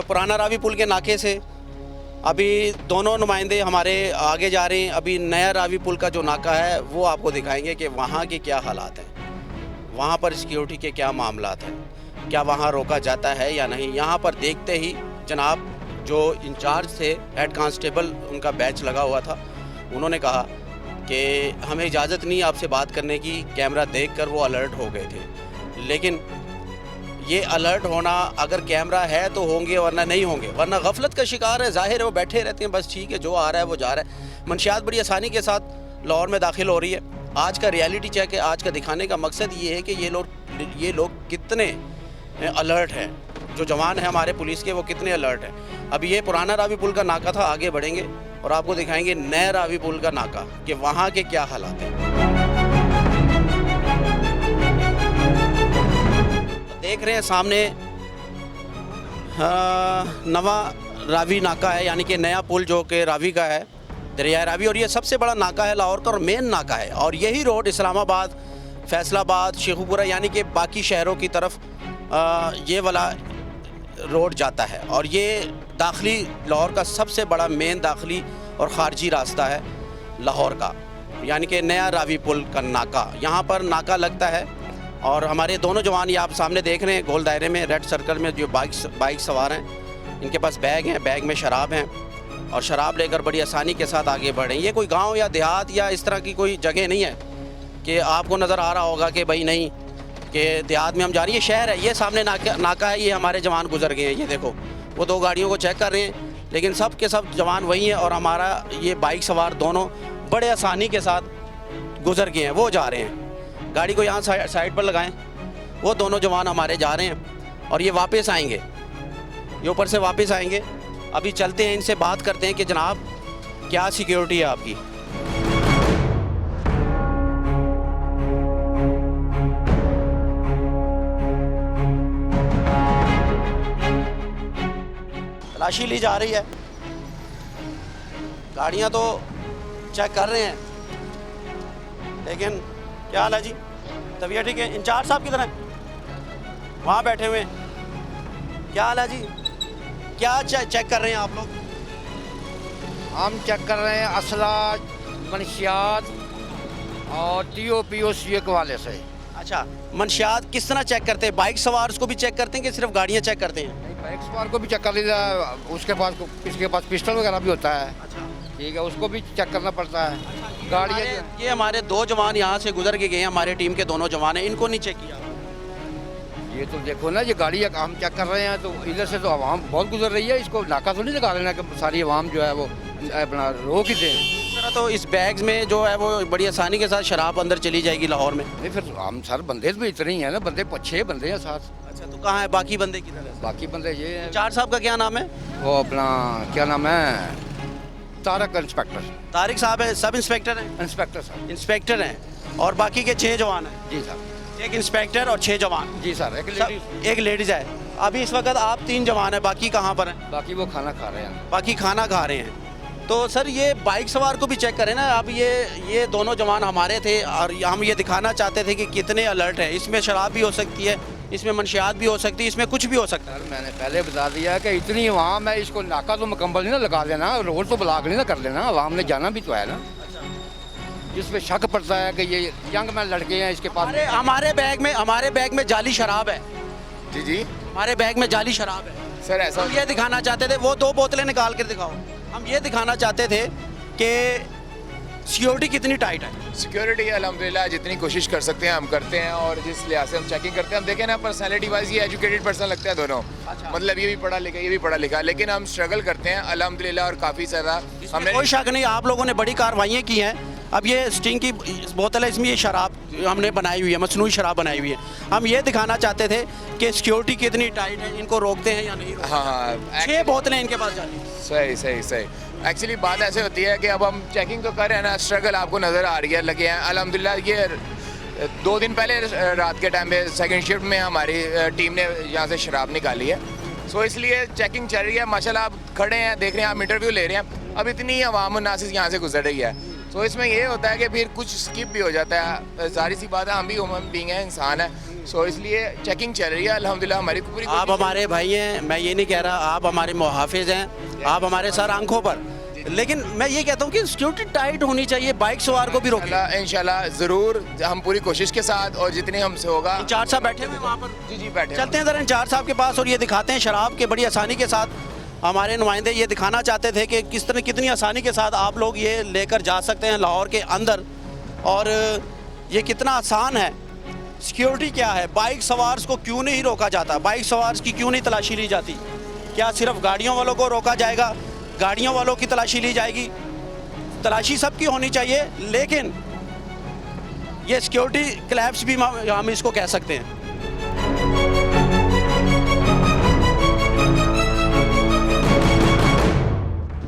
पुराना रावी पुल के नाके से अभी दोनों नुमाइंदे हमारे आगे जा रहे हैं। अभी नया रावी पुल का जो नाका है वो आपको दिखाएंगे कि वहाँ के क्या हालात हैं, वहाँ पर सिक्योरिटी के क्या मामलात हैं, क्या वहाँ रोका जाता है या नहीं। यहाँ पर देखते ही जनाब जो इंचार्ज थे, हेड कांस्टेबल उनका बैच लगा हुआ था, उन्होंने कहा कि हमें इजाज़त नहीं आपसे बात करने की। कैमरा देखकर वो अलर्ट हो गए थे। लेकिन ये अलर्ट होना, अगर कैमरा है तो होंगे वरना नहीं होंगे, वरना गफलत का शिकार है। ज़ाहिर है वो बैठे रहते हैं, बस ठीक है जो आ रहा है वो जा रहा है। मंशियात बड़ी आसानी के साथ लाहौर में दाखिल हो रही है। आज का रियलिटी चेक है, आज का दिखाने का मकसद ये है कि ये लोग कितने अलर्ट हैं, जो जवान हैं हमारे पुलिस के वो कितने अलर्ट हैं। अभी ये पुराना रावी पुल का नाका था, आगे बढ़ेंगे और आपको दिखाएंगे नया रावी पुल का नाका कि वहाँ के क्या हालात हैं। देख रहे हैं सामने नवा रावी नाका है, यानी कि नया पुल जो कि रावी का है, दरिया रावी, और ये सबसे बड़ा नाका है लाहौर का और मेन नाका है। और यही रोड इस्लामाबाद, फैसलाबाद, शेखुपुरा यानी कि बाकी शहरों की तरफ ये वाला रोड जाता है। और ये दाखिली लाहौर का सबसे बड़ा मेन दाखिली और ख़ारजी रास्ता है लाहौर का, यानी कि नया रावी पुल का नाका। यहाँ पर नाका लगता है और हमारे दोनों जवान ये आप सामने देख रहे हैं गोल दायरे में, रेड सर्कल में, जो बाइक सवार हैं। इनके पास बैग हैं, बैग में शराब हैं और शराब लेकर बड़ी आसानी के साथ आगे बढ़े। ये कोई गांव या देहात या इस तरह की कोई जगह नहीं है कि आपको नज़र आ रहा होगा कि भाई नहीं कि देहात में हम जा रही है, शहर है। ये सामने नाका है, ये हमारे जवान गुजर गए हैं। ये देखो वो दो गाड़ियों को चेक कर रहे हैं, लेकिन सब के सब जवान वही हैं और हमारा ये बाइक सवार दोनों बड़े आसानी के साथ गुजर गए हैं। वो जा रहे हैं, गाड़ी को यहाँ साइड पर लगाएं। वो दोनों जवान हमारे जा रहे हैं और ये वापस आएंगे, ये ऊपर से वापस आएंगे। अभी चलते हैं, इनसे बात करते हैं कि जनाब क्या सिक्योरिटी है आपकी। तलाशी ली जा रही है, गाड़ियां तो चेक कर रहे हैं, लेकिन क्या हाल है जी? तबीयत ठीक है? इंचार्ज साहब किधर हैं? वहाँ बैठे हुए हैं। क्या हाल है जी? क्या चेक कर रहे हैं आप लोग? हम चेक कर रहे हैं असला, मनशियात और TOPOC के वाले से। अच्छा, मंशियात किस तरह चेक करते हैं? बाइक सवार उसको भी चेक करते हैं कि सिर्फ गाड़ियाँ चेक करते हैं? नहीं, बाइक सवार को भी चेक कर लीजिए, उसके पास किसके पास पिस्टल वगैरह भी होता है। अच्छा, ठीक है, उसको भी चेक करना पड़ता है। गाड़ियाँ ये हमारे दो जवान यहाँ से गुजर के गए हैं, हमारे टीम के दोनों जवान हैं, इनको नहीं चेक किया? ये तो देखो ना, ये गाड़ी हम चेक कर रहे हैं तो इधर से तो आवाम बहुत गुजर रही है, इसको नाका तो नहीं लगा लेना कि सारी आवाम जो है वो अपना रोक ही दें। इस तरह तो इस बैग्स में जो है वो बड़ी आसानी के साथ शराब अंदर चली जाएगी लाहौर में। नहीं, फिर हम सर बंदे भी इतने ही हैं ना, बंदे 6 बंदे हैं साथ। अच्छा, तो कहाँ है बाकी बंदे किधर है? बाकी बंदे ये हैं। इंचार्ज साहब का क्या नाम है? वो अपना क्या नाम है, तारक इंस्पेक्टर। तारिक साहब है, सब इंस्पेक्टर हैं? इंस्पेक्टर साहब। इंस्पेक्टर हैं और बाकी के 6 जवान हैं? जी सर। एक इंस्पेक्टर और 6 जवान? जी सर। एक लेडीज है। अभी इस वक्त आप 3 जवान हैं, बाकी कहाँ पर हैं? बाकी वो खाना खा रहे हैं। बाकी खाना खा रहे हैं। तो सर ये बाइक सवार को भी चेक करें ना। अब ये दोनों जवान हमारे थे और हम ये दिखाना चाहते थे कि कितने अलर्ट है। इसमें शराब भी हो सकती है, इसमें मंशियात भी हो सकती है, इसमें कुछ भी हो सकता है। सर मैंने पहले बता दिया कि इतनी आवाम है, इसको नाका तो मुकम्मल नहीं ना लगा देना, रोड तो ब्लॉक नहीं ना कर देना, आवाम ने जाना भी तो है ना। जिस पे शक पड़ता है कि ये यंग मैन लड़के हैं, इसके पास हमारे बैग में जाली शराब है। जी जी हमारे बैग में जाली शराब है सर, ऐसा हम ये दिखाना चाहते थे। वो 2 बोतलें निकाल कर दिखाओ। हम ये दिखाना चाहते थे कि सिक्योरिटी कितनी टाइट है। सिक्योरिटी अल्हम्दुलिल्लाह जितनी कोशिश कर सकते हैं हम करते हैं, और जिस लिहाज से हम चेकिंग करते हैं, हम देखें ना पर्सनैलिटी वाइज ये एजुकेटेड पर्सन लगता है दोनों। अच्छा। मतलब ये भी पढ़ा लिखा, ये भी पढ़ा लिखा, लेकिन हम स्ट्रगल करते हैं अल्हम्दुलिल्लाह और काफ़ी ज़्यादा। हमें कोई शक नहीं, आप लोगों ने बड़ी कार्रवाइयाँ की हैं। अब ये स्टिंग की बोतल है, इसमें ये शराब हमने बनाई हुई है, मसनूई शराब बनाई हुई है। हम ये दिखाना चाहते थे कि सिक्योरिटी कितनी टाइट है, इनको रोकते हैं या नहीं रोकते। हाँ, 6 बोतलें इनके पास जाली। सही सही सही। एक्चुअली बात ऐसे होती है कि अब हम चेकिंग तो कर रहे हैं ना, स्ट्रगल आपको नज़र आ रही है, लगे हैं अल्हम्दुलिल्लाह। ये 2 दिन पहले रात के टाइम पे सेकंड शिफ्ट में हमारी टीम ने यहाँ से शराब निकाली है। सो इसलिए चेकिंग चल रही है। माशाल्लाह आप खड़े हैं, देख रहे हैं, आप इंटरव्यू ले रहे हैं। अब इतनी आवाम नासिस यहाँ से गुजर रही है, तो इसमें ये होता है कि फिर कुछ स्किप भी हो जाता है, जाहिर सी बात है, हम भी ह्यूमन बीइंग हैं, इंसान है। सो इसलिए चेकिंग चल रही है अल्हम्दुलिल्लाह, हमारी पूरी आप हमारे भाई हैं, मैं ये नहीं कह रहा, आप हमारे मुहाफिज हैं, आप हमारे सर आंखों पर, लेकिन मैं ये कहता हूँ कि सिक्योरिटी टाइट होनी चाहिए, बाइक सवार को भी रोकें। इंशाल्लाह ज़रूर हम पूरी कोशिश के साथ और जितनी हमसे होगा। इंचार्ज साहब बैठे हुए वहाँ पर, जी जी बैठे चलते हैं ज़रा इंचार्ज साहब के पास और ये दिखाते हैं शराब के बड़ी आसानी के साथ। हमारे नुमाइंदे ये दिखाना चाहते थे कि किस तरह कितनी आसानी के साथ आप लोग ये लेकर जा सकते हैं लाहौर के अंदर, और ये कितना आसान है। सिक्योरिटी क्या है, बाइक सवार को क्यों नहीं रोका जाता, बाइक सवार की क्यों नहीं तलाशी ली जाती? क्या सिर्फ गाड़ियों वालों को रोका जाएगा, गाड़ियों वालों की तलाशी ली जाएगी? तलाशी सबकी होनी चाहिए, लेकिन ये सिक्योरिटी क्लैप्स भी हम इसको कह सकते हैं।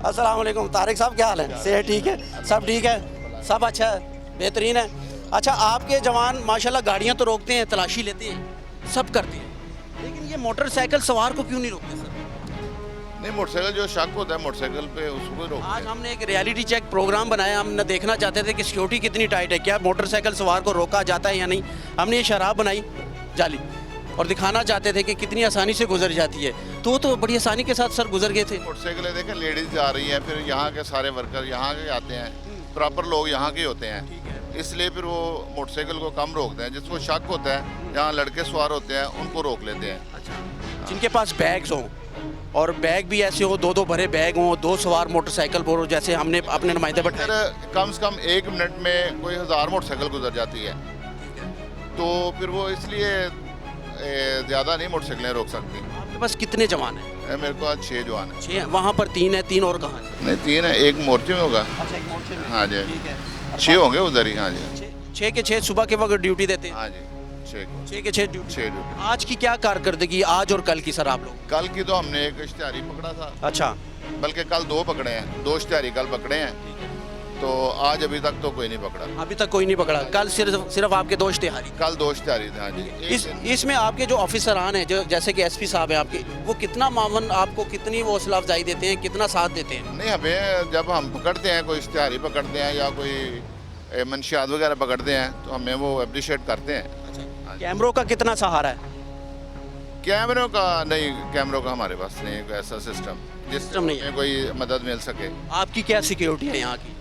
अस्सलाम वालेकुम तारिक साहब, क्या हाल है? सेहत ठीक है? सब ठीक है, सब अच्छा है, बेहतरीन है। अच्छा, आपके जवान माशाल्लाह गाड़ियां तो रोकते हैं, तलाशी लेते हैं, सब करते हैं, लेकिन ये मोटरसाइकिल सवार को क्यों नहीं रोकते सर? नहीं, मोटरसाइकिल जो शक होता है मोटरसाइकिल पे उसको रोकते आज हैं। हमने एक रियलिटी चेक प्रोग्राम बनाया, हम देखना चाहते थे कि सिक्योरिटी कितनी टाइट है, क्या मोटरसाइकिल सवार को रोका जाता है या नहीं। हमने ये शराब बनाई जाली और दिखाना चाहते थे कि कितनी आसानी से गुजर जाती है, तो बड़ी आसानी के साथ सर गुजर गए थे। मोटरसाइकिलें देखें, लेडीज जा रही हैं, फिर यहाँ के सारे वर्कर यहाँ के आते हैं, प्रॉपर लोग यहाँ के होते हैं, इसलिए फिर वो मोटरसाइकिल को कम रोकते हैं। जिसको शक होता है, जहाँ लड़के सवार होते हैं उनको रोक लेते हैं। जिनके पास बैग्स हों, और बैग भी ऐसे हो, दो भरे बैग हों, दो सवार मोटरसाइकिल पर हो, जैसे हमने अपने नुमाइंदे फिर बैठाए। कम से कम 1 मिनट में कोई 1000 मोटरसाइकिल गुजर जाती है, तो फिर वो इसलिए ज़्यादा नहीं मोटरसाइकिलें रोक सकती। आपके पास कितने जवान हैं? मेरे को आज 6 जवान है। 6? वहाँ पर 3 है, 3 और कहाँ है? नहीं, 3 है, एक मोर्चे में होगा। अच्छा, एक मोर्चे में। हाँ जी, ठीक है। 6 होंगे उधर ही। हाँ जी, 6 के 6 सुबह के वक्त ड्यूटी देते हैं। हाँ जी, 6 6 के 6 ड्यूटी। 6 ड्यूटी। आज की क्या कारकर्दगी आज और कल की सर आप लोग? कल की तो हमने एक इश्तिहारी पकड़ा था, अच्छा, बल्कि कल 2 पकड़े हैं, 2 इश्तिहारी कल पकड़े हैं, तो आज अभी तक तो कोई नहीं पकड़ा। अभी तक कोई नहीं पकड़ा। कल सिर्फ आपके 2 इश्तिहारी? कल 2 इश्तिहारी थे। हाँ जी। इसमें आपके जो ऑफिसरान हैं, जो जैसे कि एसपी साहब हैं आपके, वो कितना मावन आपको कितनी वो हौसला अफजाई देते हैं, कितना साथ देते हैं? नहीं, हमें जब हम पकड़ते हैं, कोई इश्तिहारी पकड़ते हैं या कोई मंशियात वगैरह पकड़ते हैं, तो हमें वो अप्रिशिएट करते हैं। कैमरों का कितना सहारा है? कैमरों का नहीं, कैमरों का हमारे पास नहीं कोई ऐसा सिस्टम सिस्टम नहीं है। कोई मदद मिल सके। आपकी क्या सिक्योरिटी है यहाँ की?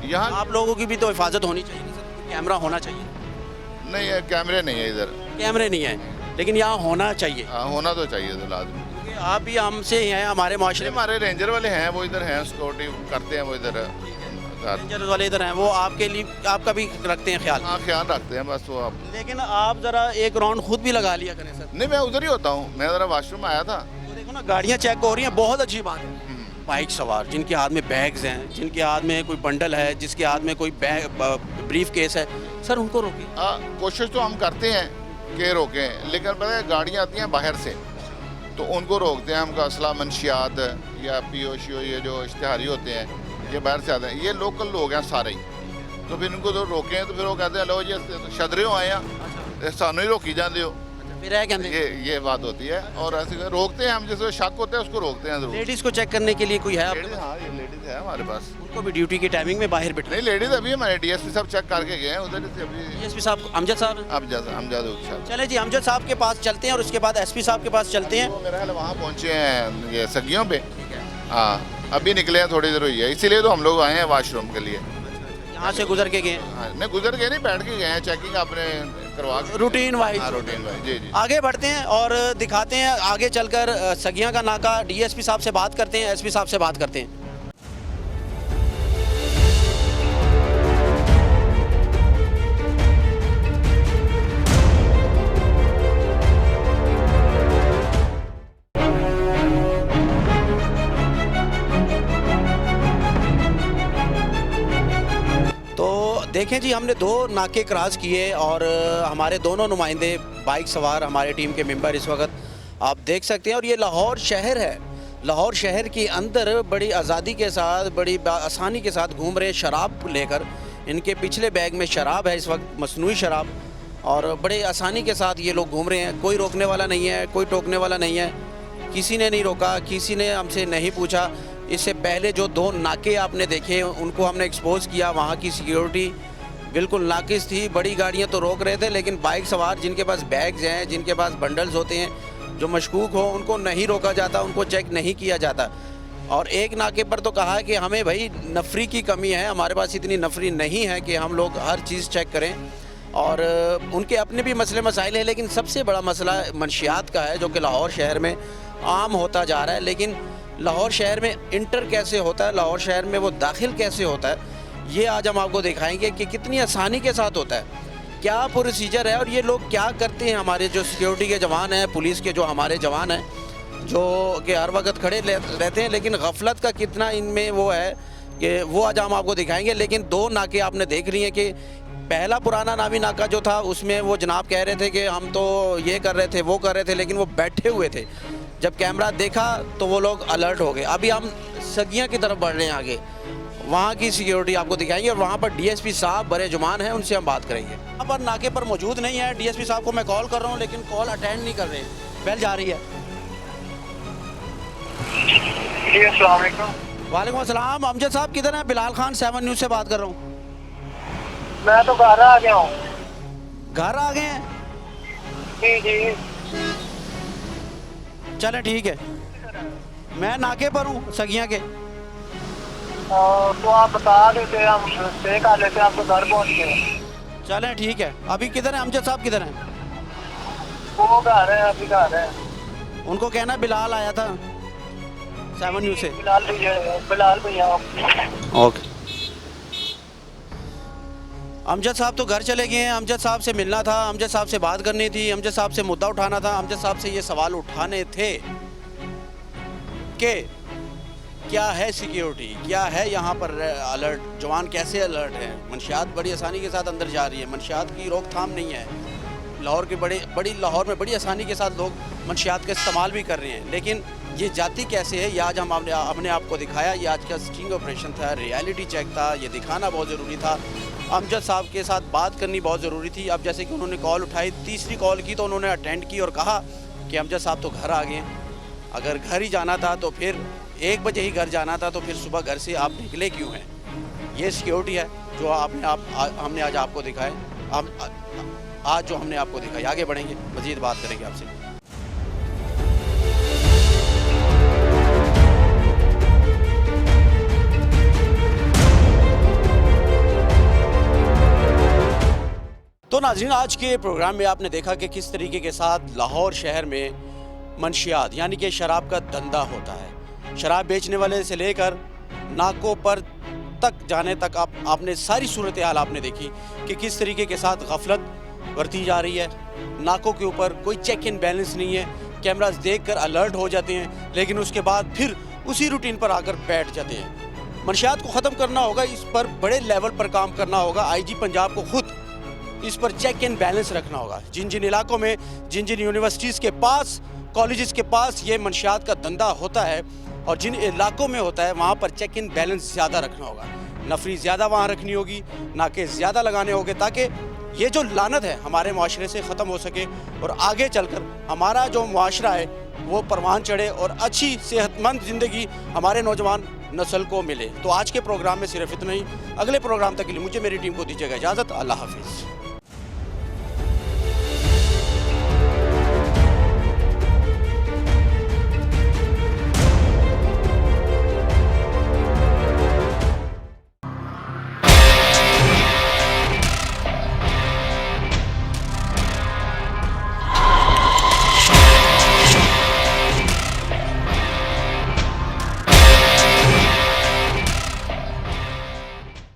यहाँ आप लोगों की भी तो हिफाजत होनी चाहिए ना सर, कैमरा होना चाहिए। नहीं है, कैमरे नहीं है इधर। कैमरे नहीं है, लेकिन यहाँ होना चाहिए। हाँ, होना तो चाहिए तो लाजमी। क्योंकि आप भी हमसे ही हैं, हमारे माशरे में हमारे रेंजर वाले हैं, वो इधर हैं, सिक्योरिटी करते हैं वो इधर। रेंजर वाले इधर हैं, वो आपके लिए आपका भी रखते हैं ख्याल। हाँ, ख्याल रखते हैं बस वो। आप लेकिन आप ज़रा एक राउंड खुद भी लगा लिया करें सर। नहीं, मैं उधर ही होता हूँ, मैं ज़रा वॉशरूम आया था। तो देखो ना, गाड़ियाँ चेक हो रही हैं, बहुत अच्छी बात है। बाइक सवार जिनके हाथ में बैग्स हैं, जिनके हाथ में कोई बंडल है, जिसके हाथ में कोई बैग ब्रीफ केस है, सर उनको रोकें। कोशिश तो हम करते हैं कि रोकें, लेकिन पता है गाड़ियाँ आती हैं बाहर से, तो उनको रोकते हैं। हमका असला मंशियात या PO ये जो इश्तिहारी होते हैं, ये बाहर से आते हैं, ये लोकल लोग हैं सारे ही, तो फिर इनको तो रोकें तो फिर वो कहते हैं लो जी शदरे हो आए हैं, सानू ही रोकी जाते हो। फिर है कहते ये बात होती है, और ऐसे रोकते हैं हम, जिसको शक होता है उसको रोकते हैं जरूर। लेडीज़ को चेक करने के लिए कोई है आपके लेडीज, पास? हाँ, ये लेडीज है हमारे पास। उनको भी ड्यूटी की टाइमिंग में बाहर बिठा? नहीं, लेडीज अभी हमारे DSP साहब चेक करके गए हैं उधर से अभी। एसपी साहब अमजद साहब हैं? अमजद। चले जी, अमजद साहब के पास चलते हैं और उसके बाद SP साहब के पास चलते हैं। वो मेरा ख्याल वहाँ पहुँचे हैं ये सगियों पे। हाँ, अभी निकले हैं, थोड़ी देर हुई है, इसीलिए तो हम लोग आए हैं वॉशरूम के लिए। यहाँ से गुजर के गए? हाँ, नहीं गुजर गए नहीं, बैठ के गए हैं, चेकिंग आपने करवा के। Routine wise? हाँ, रूटीन वाइज। जी जी। आगे बढ़ते हैं और दिखाते हैं आगे चलकर सगिया का नाका। DSP साहब से बात करते हैं, SP साहब से बात करते हैं। देखें जी, हमने 2 नाके क्रॉस किए और हमारे दोनों नुमाइंदे बाइक सवार हमारे टीम के मेंबर इस वक्त आप देख सकते हैं, और ये लाहौर शहर है। लाहौर शहर के अंदर बड़ी आज़ादी के साथ, बड़ी आसानी के साथ घूम रहे हैं शराब लेकर। इनके पिछले बैग में शराब है इस वक्त, मसनूई शराब, और बड़े आसानी के साथ ये लोग घूम रहे हैं। कोई रोकने वाला नहीं है, कोई टोकने वाला नहीं है, किसी ने नहीं रोका, किसी ने हमसे नहीं पूछा इससे पहले जो 2 नाके आपने देखे उनको हमने एक्सपोज किया। वहाँ की सिक्योरिटी बिल्कुल नाकिस थी। बड़ी गाड़ियाँ तो रोक रहे थे, लेकिन बाइक सवार जिनके पास बैग्स हैं, जिनके पास बंडल्स होते हैं, जो मशकूक हो, उनको नहीं रोका जाता, उनको चेक नहीं किया जाता। और एक नाके पर तो कहा है कि हमें भाई नफरी की कमी है, हमारे पास इतनी नफरी नहीं है कि हम लोग हर चीज़ चेक करें। और उनके अपने भी मसले मसाइल हैं, लेकिन सबसे बड़ा मसला मंशियात का है, जो कि लाहौर शहर में आम होता जा रहा है। लेकिन लाहौर शहर में इंटर कैसे होता है, लाहौर शहर में वो दाखिल कैसे होता है, ये आज हम आपको दिखाएंगे कि कितनी आसानी के साथ होता है, क्या प्रोसीजर है और ये लोग क्या करते हैं। हमारे जो सिक्योरिटी के जवान हैं, पुलिस के जो हमारे जवान हैं, जो कि हर वक्त खड़े रहते हैं, लेकिन गफलत का कितना इनमें वो है कि वो आज हम आपको दिखाएंगे। लेकिन 2 नाके आपने देख लिए कि पहला पुराना नावी नाका जो था, उसमें वो जनाब कह रहे थे कि हम तो ये कर रहे थे, वो कर रहे थे, लेकिन वो बैठे हुए थे। जब कैमरा देखा तो वो लोग अलर्ट हो गए। अभी हम सगियाँ की तरफ बढ़ रहे हैं आगे, वहाँ की सिक्योरिटी आपको दिखाएंगे और वहाँ पर डीएसपी साहब बड़े जुमान हैं, उनसे हम बात करेंगे। यहाँ पर नाके पर मौजूद नहीं है डीएसपी साहब को मैं कॉल कर रहा हूँ, लेकिन कॉल अटेंड नहीं कर रहे। बेल जा रही है। जी अस्सलाम वालेकुम। वालेकुम अस्सलाम। अमजद साहब किधर हैं? बिलाल खान 7 न्यूज़ से बात कर रहा हूँ। मैं तो घर आ गया हूँ। घर आ गए हैं? जी जी। चलें ठीक है, मैं नाके पर हूँ सगियाँ के। तो आप बता देते, हम स्टे कर लेते, आपको घर पहुँच गए। चलें ठीक है। अभी किधर हैं अमजद साहब, किधर हैं? वो घर है, अभी घर है। उनको कहना बिलाल आया था 7 न्यूज़ से। बिलाल भैया। ओके। अमजद साहब तो घर चले गए हैं। अमजद साहब से मिलना था, अमजद साहब से बात करनी थी, अमजद साहब से मुद्दा उठाना था, अमजद साहब से ये सवाल उठाने थे कि क्या है सिक्योरिटी, क्या है यहाँ पर अलर्ट, जवान कैसे अलर्ट है। मंशियात बड़ी आसानी के साथ अंदर जा रही है, मंशियात की रोकथाम नहीं है। लाहौर के लाहौर में बड़ी आसानी के साथ लोग मंशियात का इस्तेमाल भी कर रहे हैं, लेकिन ये जाती कैसे है, ये आज हम अपने आपको दिखाया। ये आज का स्टिंग ऑपरेशन था, रियलिटी चेक था, ये दिखाना बहुत ज़रूरी था। अमजद साहब के साथ बात करनी बहुत ज़रूरी थी। अब जैसे कि उन्होंने कॉल उठाई, तीसरी कॉल की तो उन्होंने अटेंड की और कहा कि अमजद साहब तो घर आ गए। अगर घर ही जाना था तो फिर 1 बजे ही घर जाना था, तो फिर सुबह घर से आप निकले क्यों हैं? ये सिक्योरिटी है जो हमने आज आपको दिखाए। आज जो हमने आपको दिखाई, आगे बढ़ेंगे, मज़ीद बात करेंगे आपसे। तो नाज़रीन, आज के प्रोग्राम में आपने देखा कि किस तरीके के साथ लाहौर शहर में मंशियात यानी कि शराब का धंधा होता है। शराब बेचने वाले से लेकर नाकों पर तक जाने तक आपने सारी सूरत हाल आपने देखी कि किस तरीके के साथ गफलत बरती जा रही है। नाकों के ऊपर कोई चेक इन बैलेंस नहीं है, कैमरास देखकर अलर्ट हो जाते हैं, लेकिन उसके बाद फिर उसी रूटीन पर आकर बैठ जाते हैं। मंशियात को ख़त्म करना होगा, इस पर बड़े लेवल पर काम करना होगा। आईजी पंजाब को खुद इस पर चेक इन बैलेंस रखना होगा। जिन जिन इलाकों में, जिन जिन यूनिवर्सिटीज़ के पास, कॉलेजेस के पास ये मंशियात का धंधा होता है और जिन इलाकों में होता है, वहाँ पर चेक इन बैलेंस ज़्यादा रखना होगा। नफरी ज़्यादा वहाँ रखनी होगी, नाके ज़्यादा लगाने होंगे, ताकि ये जो लानत है हमारे माशरे से ख़त्म हो सके और आगे चलकर हमारा जो माशरा है वो परवान चढ़े और अच्छी सेहतमंद ज़िंदगी हमारे नौजवान नस्ल को मिले। तो आज के प्रोग्राम में सिर्फ इतना ही। अगले प्रोग्राम तक के लिए मुझे मेरी टीम को दीजिएगा इजाज़त। अल्लाह हाफिज़।